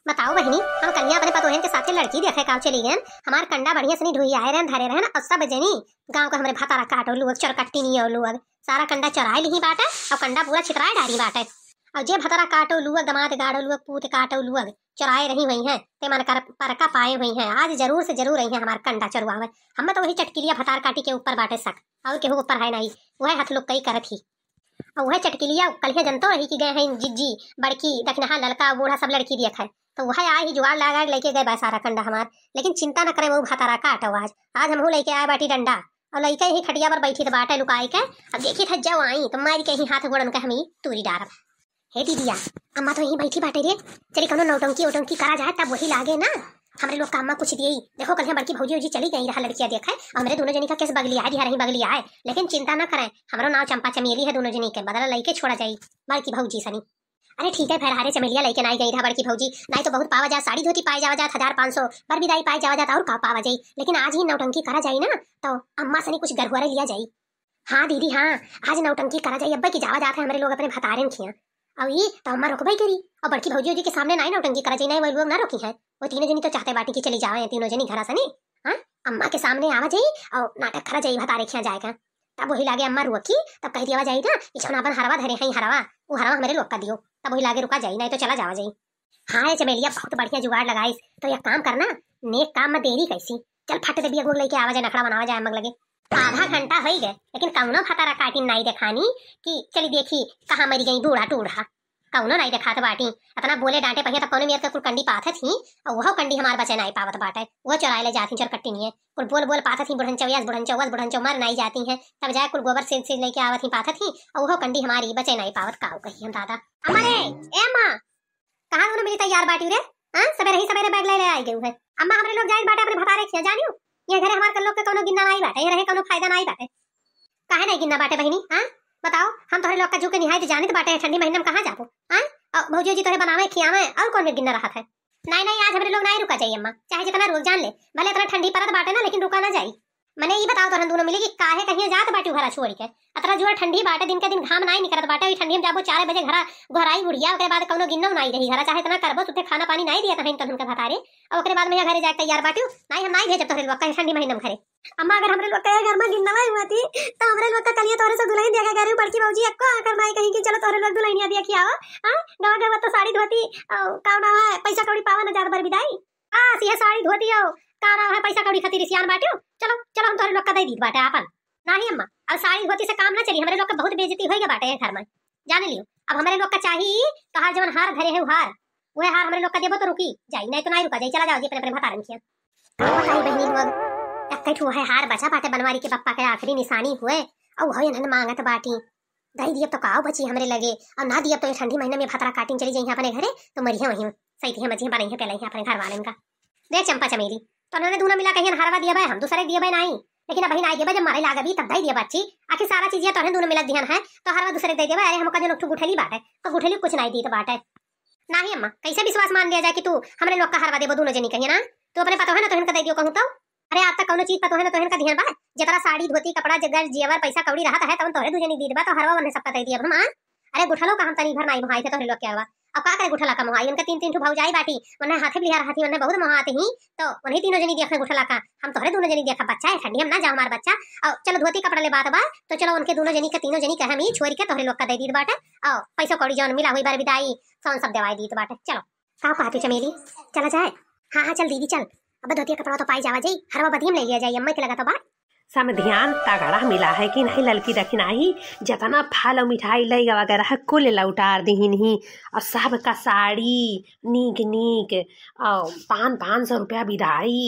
बताओ बहनी, हम कन्या अपने पतोहन के साथे लड़की देखे गाँव चली गए। हमार कंडा बढ़िया से ढोई आए रहन धरे रहन और सब जनी गाँव का हमारे भातारा काटो लोग चरकट्टी नहीं लोग सारा कंडा चराए ली बाटे और कंडा पूरा छितराए डारी बाटे। और जे भतारा काटो लुअग दमाद गाड़ो लुअग पूत काटो लुअग चराए रही हुई हैं ते मन कर परका पाए हुई हैं। आज जरूर से जरूर रही है हमार कंडा चरुआवे। हम तो वही चटकिलिया भतार काटी के ऊपर बाटे सक और केहू ऊपर है नहीं, वह हाथ लोग कई करत ही। और वह चटकिलिया कलिया जनतो रही कि गए हैं जिज्जी बड़की दखनहा लड़का बूढ़ा सब लड़की देख है, तो वह आए ही जुगाड़ लगा लेके गए सारा कंडा हमार। लेकिन चिंता न करे वो भतारा काटो आज हम लेके आए बाटी डंडा और लड़के ही खटिया पर बैठी तो बाटे लुकाई के। अब देखी था जब आई तो मारी के ही हाथ गोड़न के हमी तूरी डारब। हे दीदिया, अम्मा तो यहीं बैठी बाटे रे, चली कौनो नौटंकी ओटंकी करा जाए तब वही लागे ना। हमारे लोग का अम्मा कुछ दिए देखो कल बड़की भौजी उजी चली गई रहा लड़कियां देखे और हमारे दोनों जनी का केस बगलिया है रही बगलिया है। लेकिन चिंता न करें, हमारा नाव चंपा चमेली है, दोनों जनी के बदला लइके छोड़ा जाई बड़की भौजी सनी। अरे ठीक है फिर हारे चमेलिया लेके नहीं गई था बड़की भौजी, नहीं तो बहुत पावा जा साड़ी धोती पाए जावा जात 1500 बर विदाई पाए जावा जाता और का पावा जाई। लेकिन आज ही नौटंकी करा जाई ना तो अम्मा सनी कुछ गरहुआ लिया जाई। हाँ दीदी हाँ, आज नौटंकी करा जाई अब्बा की जावा जाते हमारे लोग अपने भतारे खिया और ये तो अम्मा रोकबाई करी और बड़की भौजी जी के सामने नहीं नौटंकी करा जाई, नहीं वो लोग ना रोकी है। वो तीनों जनी तो चाहते बाटी की चली जावे तीनों जनी घर सनी। हाँ अम्मा के सामने आवा जाई और नाटक करा जाई भतारे खिया जाएगा। तब वही लागे अम्मा रुकी तब कह दिया जाई ना कि छोना अपन हरवा धरे हैं हरवा वो हरवा हमारे लोग का दियो, तब वही लागे रुका जाई नहीं तो चला जावा जाई। हाँ चमेलिया बहुत बढ़िया जुगाड़ लगाई, तो एक काम करना नेक काम में देरी कैसी चल फट दे गोग लेके आवा जाए नखड़ा बनावा जाए मग लगे। आधा घंटा हो गए लेकिन कौनो भतारा काटी नहीं देखानी कि चली देखी कहाँ मरी गई बूढ़ा टूढ़ा, कौनो नहीं देखा था बाटी। अपना बोले डांटे पहिया तो कौनो मेरे का कुल कंडी पाथत ही और वह कंडी हमार बचे नहीं पावत बाटे, वो चराए ले जाती चरकट्टी नहीं है कुल बोल बोल पाथत ही बुढ़न मर नहीं जाती है तब जाए कुल गोबर से लेके आवत ही पाथत ही और वह कंडी हमारी बचे नहीं पावत काऊ कही हम दादा। अम्मा रे ए अम्मा कहाँ दोनों मेरी तैयार बाटी रे? हां सवेरे बैग ले आई गई है अम्मा। हमारे लोग जाए बाटे अपने भतारे खिया जानियो ये घरे हमार लोग के कौनो गिनना नहीं बाटे, ये रहे कौनो फायदा नहीं बाटे। काहे नहीं गिनना बाटे बहिनी? हां बताओ हम तोहरे लोग का झुके निहाय जाने तो बाटे ठंडी महीने में कहां जाबो? हां भौजी जी तोरे बनावे खियावे और कौन में गिनना रहा है? नहीं आज हमारे लोग नहीं रुका जाइए अम्मा, चाहे जितना रोक जान ले भले इतना ठंडी परत बाटे ना लेकिन रुका ना जाई। मने ये बताओ तोहन दोनों मिली कि काहे कहीं जात बाटी घरा छोड़ के अतरा जुआ ठंडी बाटे दिन के दिन घाम नहीं निकलत बाटे ठंडी में जाबो 4 बजे घरा घराई बुढ़िया ओकरे बाद कौनो गिन्नो नहीं रही घरा चाहे इतना करबो तुते खाना पानी नहीं दिया तहन तहन का भतारे और ओकरे बाद में घरे जाके तैयार बाटी नहीं हम नहीं भेजब तोहरे लोग का ठंडी महीने में घरे। अम्मा अगर हमरे लोग के घर में गिन्ना हुआ थी तो हमरे लोग का कलिया तोरे से दुल्हन दिया करे बड़की भौजी अक्को आकर नहीं कहीं कि चलो तोरे लोग दुल्हनिया दिया खियाओ। हां गवा तो साड़ी धोती कावना है पैसा कौड़ी पावा ना ज्यादा बर विदाई सीधा साड़ी धोती हो काना है पैसा कौड़ी खातिर सियान बाटियो चलो चलो हम तोरे लोग का दे दी बाटे अपन नहीं अम्मा। अब साड़ी धोती से काम ना चली, हमारे लोग का बहुत बेइज्जती होएगा बाटे घर में जाने लियो। अब हमारे लोग का चाहिए तो हर जवन हार धरे है हार वो हार हमारे लोग का देबो तो रुकी जाई नहीं तो नहीं रुका जाई, चला जाओ अपने अपने भतारन किया। बताई बहनी लोग एक ठो है हार बचा बाटे बनवारी के पप्पा के आखिरी निशानी हुए और वही नन मांगत बाटी दही दियब तो काओ बची हमरे लगे और ना दियब तो ठंडी महीने में भतरा काटिन चली जाई अपने घरे तो मरिया वही सही थी मजी बनी है पहले अपने घर वालन का। देख चंपा चमेली तो उन्होंने दोनों मिला कहीं हरवा दिया भाई हम दूसरे दिया भाई नहीं, लेकिन अब नहीं दिया जब मारे लागा भी तब दही दिया बच्ची आखिर सारा चीज तो दोनों मिला ध्यान है तो हरवा दूसरे दे दिया। अरे हमका जो गुठली बात है तो गुठली कुछ नहीं दी तो बात है नहीं अम्मा कैसे विश्वास मान लिया जाए कि तू हमरे लोग का हरवा देबो दोनों जनी कहिए ना तू अपने पता है ना तो इनका दे दियो कहूं तो। अरे आज तक कौनो चीज पता है ना तो इनका ध्यान बा जतरा साड़ी धोती कपड़ा जगर जेवर पैसा कौड़ी रहा है तब तोरे दूजनी दी बा तो हरवा उन्हें सबका दे दिया हम। अरे गुठलो का हम तनी भर नहीं भाई थे तोरे लोग के हरवा अब का करे गुठला का मोहाई उनका 3 ठो भौजाई बाटी उन्हें हाथे लिया रहा थी उन्हें बहुत मोहाते ही तो उन्हीं तीनों जनी देखा गुठला का हम तोरे दोनों जनी देखा बच्चा है ठंडी हम ना जाओ हमारा बच्चा और चलो धोती कपड़ा ले बात बा तो चलो उनके दोनों जनी का तीनों जनी का हम ही छोड़ के तोरे लोग का दे दी बाटे और पैसा कौड़ी जौन मिला हुई बार विदाई सोन सब देवाई दी बाटे। चलो का कहती चमेली चला जाए? हाँ चल दीदी चल अब धोती कपड़ा तो पाई जावा जाई हरवा बदियम ले लिया जाई अम्मा के लगा तो बात सब ध्यान तगड़ा मिला है कि नहीं ललकी रखनाही जतना फल और मिठाई लई वगैरह कुल लौटार दीन ही और सब का साड़ी नीक नीक और 500 रुपया विदाई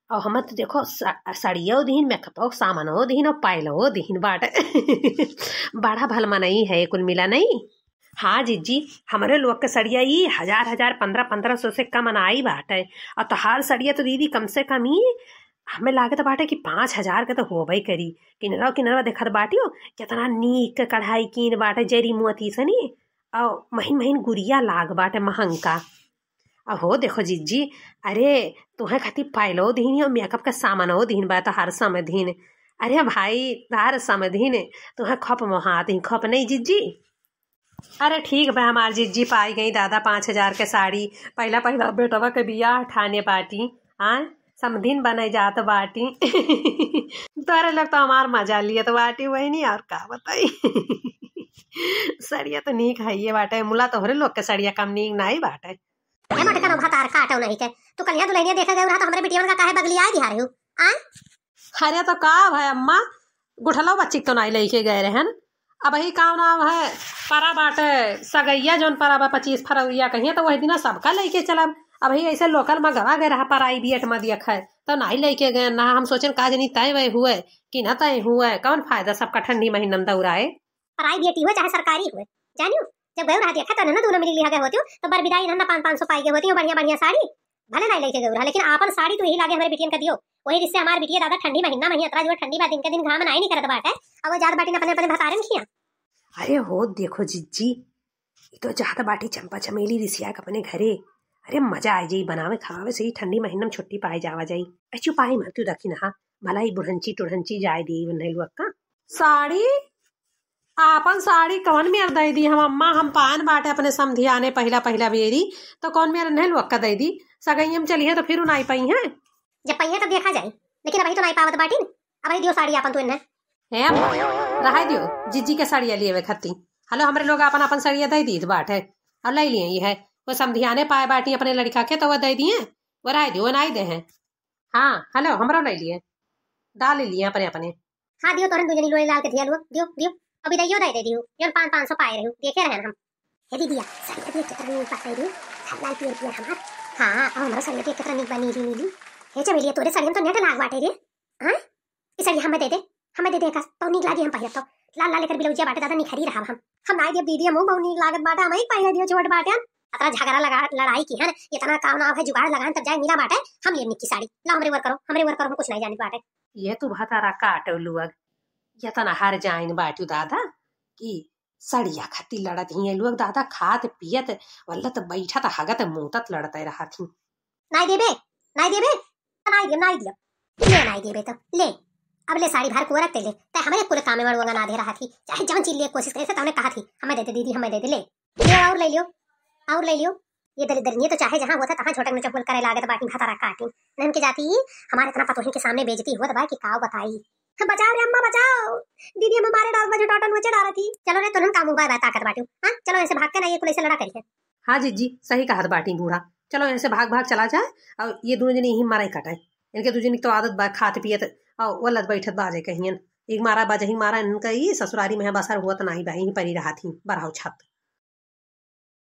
और हम तो देखो साड़ियों दीन मेकअप सामानो दीन और पायलो दीन बाट बड़ा भलमा नहीं है कुल मिला नहीं। हाँ जीजी हमारे लोग के सड़िया ही 1000 1500 से कम आई बाटे और तो हर सड़िया तो दीदी कम से कम ही हमें लागत बाटे कि 5000 के तो होबई करी। किनरवा देखत बाटियो कितना नीक कढ़ाई कीन बाटे जरी मोती सनी और महीन गुड़िया लाग बाटे महंग का। हो देखो जीजी अरे तुम्हें खाती पायलो दीन और मेकअप का सामानो दीन बा तो हर समय दीन। अरे भाई हर समय दीन तुम्हें खप मोहात ही खप नहीं जीजी। अरे ठीक बा, हमार जिज्जी पाई गई दादा 5,000 के साड़ी। पहला पहला बेटवा के बियाह ठाने बाटी। हाँ, समधिन बने जात बाटी। तोरे लोग तो हमार मजा लिए तो बाटी वही नहीं, और का बताई। सड़िया तो नीक है ये बाटे, मुला तोहरे लोग के सड़िया कम नीक नहीं बाटे। ए मटका नो भातार काटो नहीं के तू कलिया दुल्हनिया देखा गया रहा तो हमरे बिटिया का काहे बगली आ दिया रहू आ। अरे तो का भाई अम्मा, गुठलो बच्ची तो नहीं लेके गए रहन। अब ही काम नाम है परा बाटे सगैया जोन परा बा 25 फरवरिया कहिए तो वही दिन सबका लेके चलब। अब ही ऐसे लोकल में गवा गए रहा पराई बियट में दिया है तो नहीं लेके गए ना। हम सोचन का जनी तय वह हुए कि न तय हुए, कौन फायदा सबका ठंडी महीना में दौड़ाए। पराई बेटी हुए चाहे सरकारी हुए जानियो, जब गए रहा देखा तो ना दोनों मिली लिया गए होती तो बर विदाई ना 500 पाई गए होती बढ़िया बढ़िया साड़ी भले नहीं लेके गए रहा, लेकिन आपन साड़ी तो यही लागे हमारे बिटियन का दियो। वही जिससे हमारे बिटिया दादा ठंडी महीना में इतना जो ठंडी बात दिन के दिन घाम नहीं करत बाटे अब वो ज्यादा बाटी अपने अपने भतारन खिया। अरे हो देखो जिज्जी, ये तो चाहता बाटी चंपा चमेली रिसिया के अपने घरे। अरे मजा आ जाई बनावे खावे से ही ठंडी महीना में छुट्टी पाई जावा जाई। अच्छू पाई मत तू रखी ना भला ही बुढ़ंची टुढ़ंची जाए दी बनैलू अक्का साड़ी। आपन साड़ी कौन मेर दे दी हम अम्मा, हम पान बाटे अपने समधियाने पहला पहला बेरी तो कौन मेर नहलू अक्का दे दी। सगई हम चलिए तो फिर नहीं पाई है। जब पहिए तब देखा जाए, लेकिन अभी तो नहीं पावत बाटी अब दियो साड़ी आपन तो इन्हें है रहा दियो जिज्जी के साड़िया लिए खत्ती। हेलो हमारे लोग अपन अपन साड़िया दे दी बाटे और ले लिए ये है वो समधियाने पाए बाटी अपने लड़का के तो वह दे दिए वो रह दियो नहीं दे हैं। हाँ हेलो हमारा ले लिए डाल लिए अपने अपने। हाँ दियो तोरन दुजनी लोले लाल के दिया लुआ दियो दियो अभी दियो दे दियो जो 500 पाए रहू देखे रहे हम। हे दीदिया साड़ी देख कितना नीक पाए दी लाल पियर पियर हमार। हां और हमारा साड़ी देख कितना नीक बनी दी नीली। हे चमेलिया तोरे साड़ी तो नेट लाग बाटे रे। हां इस साड़ी हमें दे दे का तो नीक लागी हम पहिया तो लाल लाल लेकर बिलौजिया बाटे दादा निखरी रहा हम नाई दियो दीदी हम बहु नीक लागत बाटे हम ही पहिया दियो छोट बाटे अतरा झगड़ा लगा लड़ाई की है ना इतना काम ना है जुगाड़ लगान तब जाए मिला बाटे हम ले निक्की साड़ी ला हमरे वर करो हम कुछ नहीं जाने बाटे। ये तू भतारा काटो लुअग ये तना हार जाइन बाटू दादा कि सड़िया खत्ती लड़त ही लोग दादा खात पियत वल्ला तो बैठत हगत मुंहत लड़ते रहा थी। नहीं देबे तो ले अब ले साड़ी भर को रख ले ते हमारे पूरे काम में मड़वंगा ना दे रहा थी चाहे जवन चीज लिए कोशिश करे तो हमने कहा थी हमें दे दे दीदी हमें दे दे ले और ले लियो ये दलिदर नहीं तो चाहे जहां हुआ था तहां छोटक में चप्पल करे लागत बाटी भतारा काटी नन के जाती हमारे इतना पतोही के सामने बेइज्जती हुआ दबा कि काव बताई। बचाओ रे अम्मा बचाओ दीदी हम हमारे डाल बजे टोटन में चढ़ा रही थी। चलो रे तुम काम हुआ ताकत बाटू। हां चलो ऐसे भाग के ना ये कुल ऐसे लड़ा करिए। हाँ जिज्जी सही कहा बाटी बूढ़ा, चलो ऐसे भाग भाग चला जाए और ये दोनों जने यही मारा ही कटाए। इनके दूजनी तो आदत बा खात पियत और वल्लत बैठत बाजे कहियन एक मारा बाजे ही मारा इनका ये ससुरारी में बसर हुआ तो नहीं बा यहीं परी रहा थी बराव छत।